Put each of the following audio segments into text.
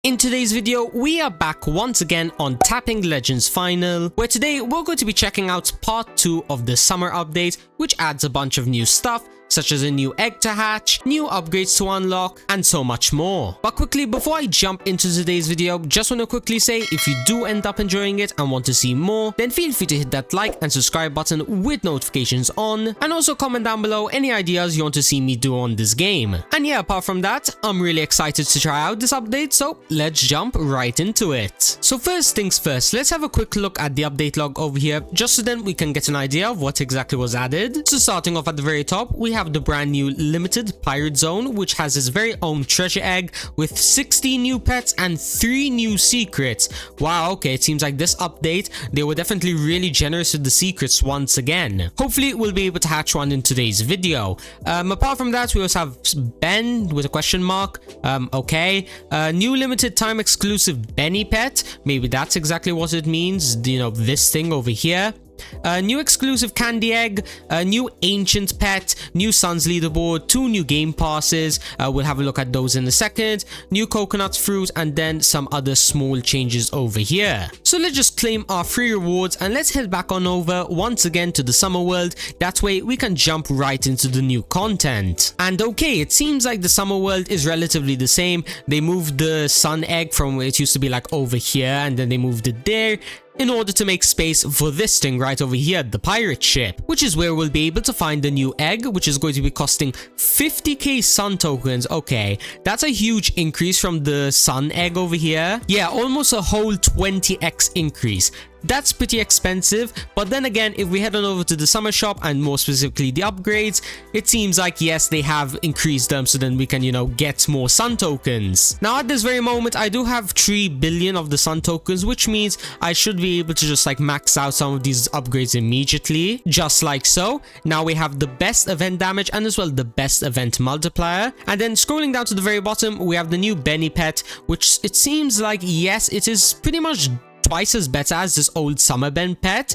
In today's video, we are back once again on Tapping Legends Final, where today we're going to be checking out part 2 of the summer update, which adds a bunch of new stuff, such as a new egg to hatch, new upgrades to unlock, and so much more. But quickly, before I jump into today's video, just want to quickly say, if you do end up enjoying it and want to see more, then feel free to hit that like and subscribe button with notifications on, and also comment down below any ideas you want to see me do on this game. And yeah, apart from that, I'm really excited to try out this update, so let's jump right into it. So first things first, let's have a quick look at the update log over here, just so then we can get an idea of what exactly was added. So starting off at the very top, we have the brand new limited pirate zone, which has its very own treasure egg with 60 new pets and 3 new secrets. Wow, okay, it seems like this update, they were definitely really generous with the secrets once again. Hopefully we'll be able to hatch one in today's video. Apart from that, we also have Ben with a question mark. Okay, new limited time exclusive Benny pet, maybe that's exactly what it means, you know, this thing over here. New exclusive candy egg, a new ancient pet, new Suns leaderboard, 2 new game passes, we'll have a look at those in a second, new coconut fruit, and then some other small changes over here. So let's just claim our free rewards and let's head back on over once again to the summer world. That way we can jump right into the new content. And okay, it seems like the summer world is relatively the same. They moved the sun egg from where it used to be like over here, and then they moved it there in order to make space for this thing right over here, the pirate ship, which is where we'll be able to find the new egg, which is going to be costing 50k sun tokens. Okay, that's a huge increase from the sun egg over here. Yeah, almost a whole 20x increase. That's pretty expensive, but then again, if we head on over to the summer shop and more specifically the upgrades, it seems like yes, they have increased them so then we can, you know, get more sun tokens. Now at this very moment, I do have 3 billion of the sun tokens, which means I should be able to just like max out some of these upgrades immediately, just like so. Now we have the best event damage and as well the best event multiplier. And then scrolling down to the very bottom, we have the new Benny pet, which it seems like yes, it is pretty much twice as better as this old Summer Ben pet,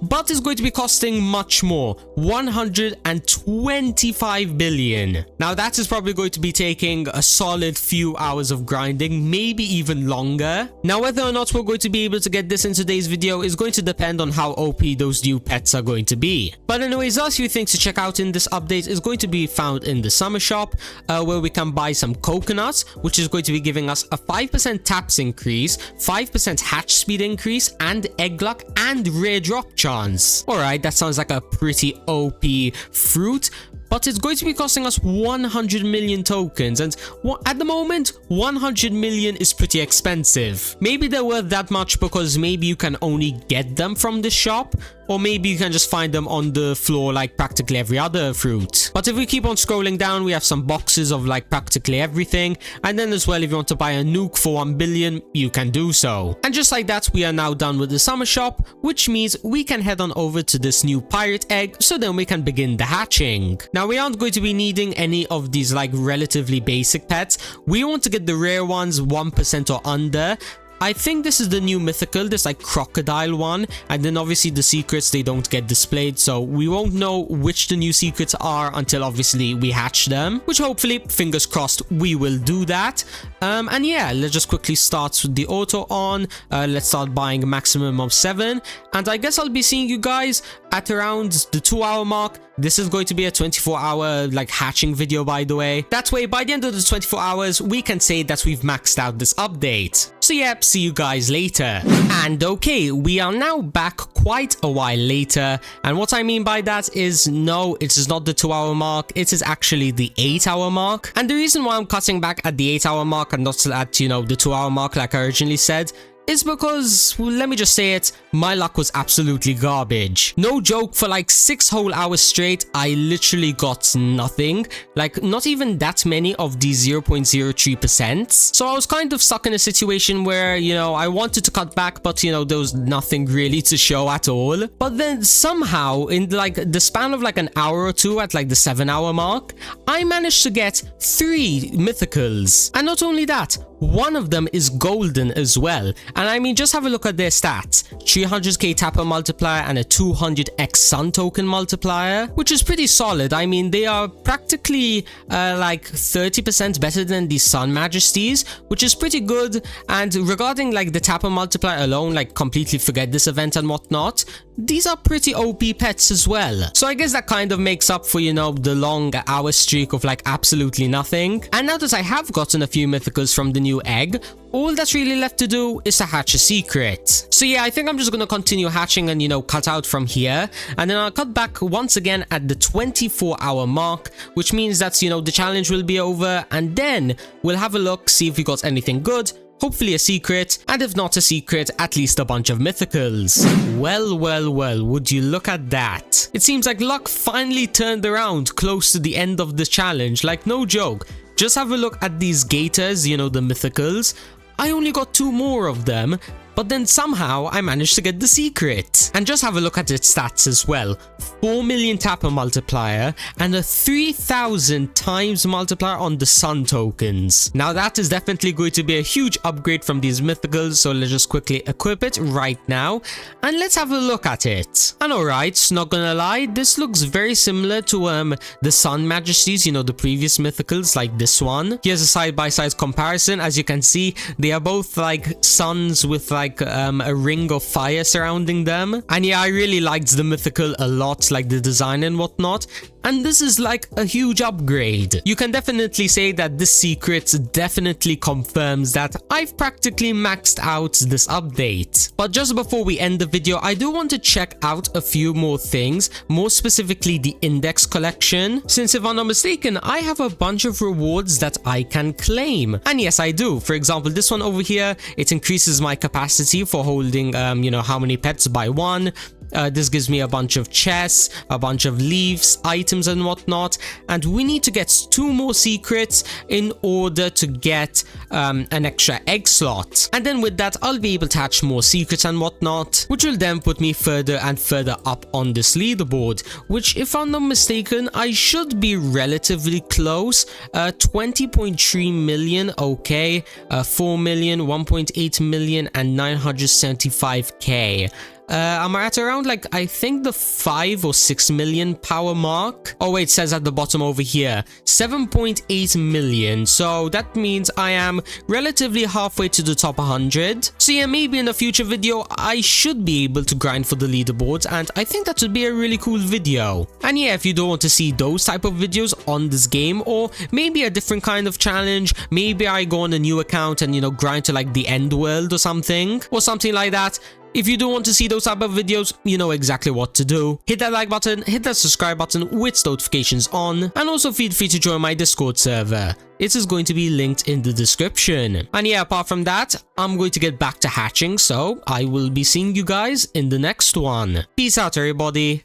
but it's going to be costing much more, 125 billion. Now that is probably going to be taking a solid few hours of grinding, maybe even longer. Now whether or not we're going to be able to get this in today's video is going to depend on how OP those new pets are going to be. But anyways, last few things to check out in this update is going to be found in the summer shop, where we can buy some coconuts, which is going to be giving us a 5% taps increase, 5% hatch speed increase, and egg luck and rare drop chance. Alright, that sounds like a pretty OP fruit, but it's going to be costing us 100 million tokens, and at the moment 100 million is pretty expensive. Maybe they're worth that much because maybe you can only get them from the shop, or maybe you can just find them on the floor like practically every other fruit. But if we keep on scrolling down, we have some boxes of like practically everything, and then as well if you want to buy a nuke for 1 billion, you can do so. And just like that, we are now done with the summer shop, which means we can head on over to this new pirate egg, so then we can begin the hatching. Now we aren't going to be needing any of these like relatively basic pets. We want to get the rare ones, 1% or under. I think this is the new mythical, this like crocodile one, and then obviously the secrets, they don't get displayed, so we won't know which the new secrets are until obviously we hatch them, which hopefully, fingers crossed, we will do that. And yeah, let's just quickly start with the auto on. Let's start buying a maximum of 7, and I guess I'll be seeing you guys at around the 2-hour mark. This is going to be a 24-hour like hatching video, by the way. That way, by the end of the 24 hours, we can say that we've maxed out this update. So yeah, see you guys later. And okay, we are now back quite a while later, and what I mean by that is no, it is not the 2-hour mark, it is actually the 8-hour mark. And the reason why I'm cutting back at the 8-hour mark and not at, you know, the 2-hour mark like I originally said is because, well, let me just say it, my luck was absolutely garbage. No joke, for like 6 whole hours straight, I literally got nothing. Like, not even that many of these 0.03%. So I was kind of stuck in a situation where, you know, I wanted to cut back, but, you know, there was nothing really to show at all. But then somehow, in like the span of like an hour or two at like the 7-hour mark, I managed to get 3 mythicals. And not only that, one of them is golden as well. And I mean, just have a look at their stats. 300k Tapper multiplier and a 200x Sun token multiplier, which is pretty solid. I mean, they are practically like 30% better than the Sun Majesties, which is pretty good. And regarding like the Tapper multiplier alone, like completely forget this event and whatnot, these are pretty OP pets as well. So I guess that kind of makes up for, you know, the long hour streak of like absolutely nothing. And now that I have gotten a few mythicals from the new egg, all that's really left to do is to hatch a secret. So yeah, I think I'm just gonna continue hatching and, you know, cut out from here. And then I'll cut back once again at the 24-hour mark, which means that, you know, the challenge will be over. And then we'll have a look, see if we got anything good. Hopefully a secret, and if not a secret, at least a bunch of mythicals. Well, well, well, would you look at that? It seems like luck finally turned around close to the end of the challenge, like no joke. Just have a look at these gators, you know, the mythicals. I only got 2 more of them, but then somehow I managed to get the secret. And just have a look at its stats as well. 4 million Tapper multiplier and a 3000 times multiplier on the Sun tokens. Now that is definitely going to be a huge upgrade from these mythicals, so let's just quickly equip it right now and let's have a look at it. And alright, not gonna lie, this looks very similar to the Sun Majesties, you know, the previous mythicals like this one. Here's a side-by-side comparison. As you can see, they are both like suns with like a ring of fire surrounding them. And yeah, I really liked the mythical a lot, like the design and whatnot. And this is like a huge upgrade. You can definitely say that this secret definitely confirms that I've practically maxed out this update. But just before we end the video, I do want to check out a few more things, more specifically the index collection, since if I'm not mistaken, I have a bunch of rewards that I can claim. And yes, I do. For example, this one over here, it increases my capacity for holding, you know, how many pets by 1. This gives me a bunch of chests, a bunch of leaves, items and whatnot, and we need to get 2 more secrets in order to get an extra egg slot. And then with that, I'll be able to hatch more secrets and whatnot, which will then put me further and further up on this leaderboard, which if I'm not mistaken, I should be relatively close. 20.3 million, okay, 4 million, 1.8 million and 975k. I'm at around like, I think the 5 or 6 million power mark. Oh wait, it says at the bottom over here, 7.8 million. So that means I am relatively halfway to the top 100. So yeah, maybe in a future video, I should be able to grind for the leaderboards. And I think that would be a really cool video. And yeah, if you don't want to see those type of videos on this game, or maybe a different kind of challenge, maybe I go on a new account and, you know, grind to like the end world or something like that. If you do want to see those type of videos, you know exactly what to do. Hit that like button, hit that subscribe button with notifications on, and also feel free to join my Discord server. It is going to be linked in the description. And yeah, apart from that, I'm going to get back to hatching, so I will be seeing you guys in the next one. Peace out, everybody.